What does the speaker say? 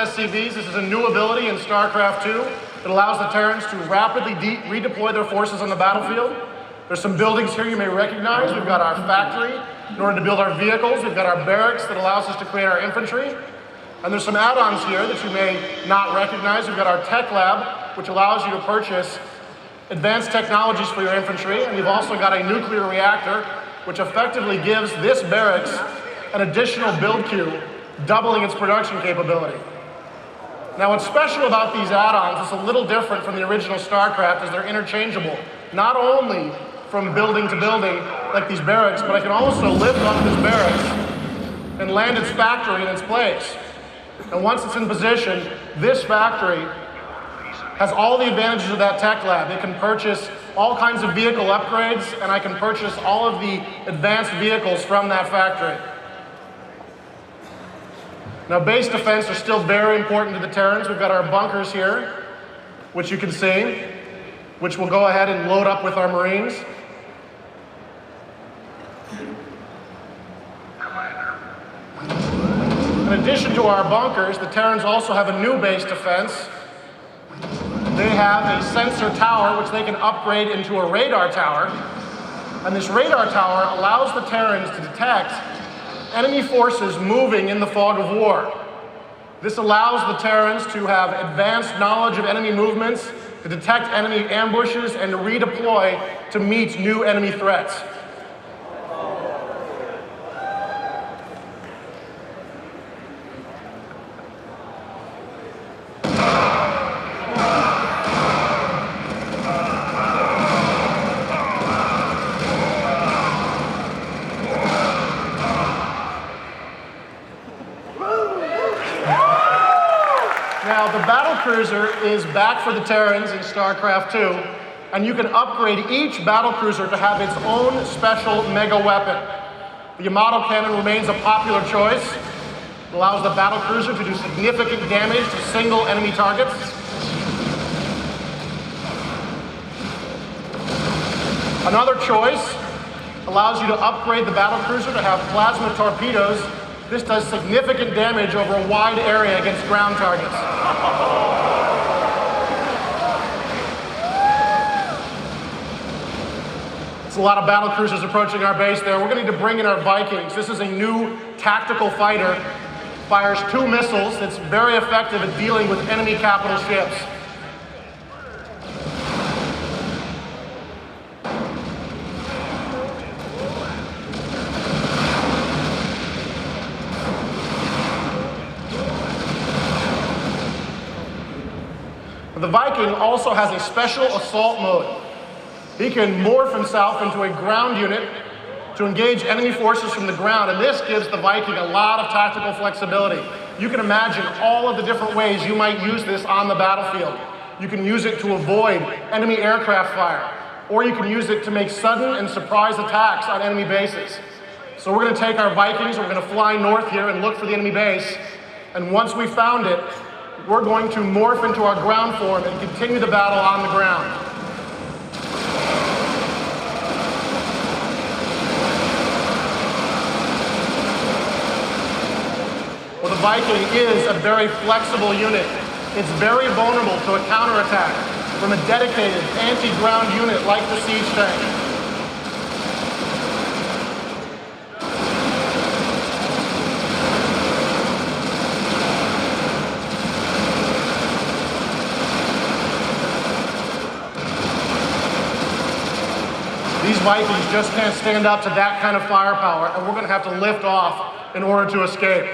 SCVs. This is a new ability in Starcraft 2 that allows the Terrans to rapidly redeploy their forces on the battlefield. There's some buildings here you may recognize. We've got our factory in order to build our vehicles. We've got our barracks that allows us to create our infantry. And there's some add-ons here that you may not recognize. We've got our tech lab, which allows you to purchase advanced technologies for your infantry. And we've also got a nuclear reactor, which effectively gives this barracks an additional build queue, doubling its production capability. Now, what's special about these add-ons is a little different from the original StarCraft, as they're interchangeable, not only from building to building, like these barracks, but I can also lift off this barracks and land its factory in its place. And once it's in position, this factory has all the advantages of that tech lab. It can purchase all kinds of vehicle upgrades, and I can purchase all of the advanced vehicles from that factory. Now, base defense are still very important to the Terrans. We've got our bunkers here, which you can see, which we'll go ahead and load up with our Marines. In addition to our bunkers, the Terrans also have a new base defense. They have a sensor tower, which they can upgrade into a radar tower. And this radar tower allows the Terrans to detect enemy forces moving in the fog of war. This allows the Terrans to have advanced knowledge of enemy movements, to detect enemy ambushes, and to redeploy to meet new enemy threats. Now, the battlecruiser is back for the Terrans in StarCraft 2, and you can upgrade each battlecruiser to have its own special mega weapon. The Yamato cannon remains a popular choice. It allows the battlecruiser to do significant damage to single enemy targets. Another choice allows you to upgrade the battlecruiser to have plasma torpedoes. This does significant damage over a wide area against ground targets. It's a lot of battle cruisers approaching our base there. We're going to need to bring in our Vikings. This is a new tactical fighter. Fires 2 missiles. It's very effective at dealing with enemy capital ships. The Viking also has a special assault mode. He can morph himself into a ground unit to engage enemy forces from the ground, and this gives the Viking a lot of tactical flexibility. You can imagine all of the different ways you might use this on the battlefield. You can use it to avoid enemy aircraft fire, or you can use it to make sudden and surprise attacks on enemy bases. So we're going to take our Vikings, we're going to fly north here and look for the enemy base, and once we found it, we're going to morph into our ground form and continue the battle on the ground. Well, the Viking is a very flexible unit. It's very vulnerable to a counterattack from a dedicated anti-ground unit like the siege tank. These Vikings just can't stand up to that kind of firepower, and we're going to have to lift off in order to escape.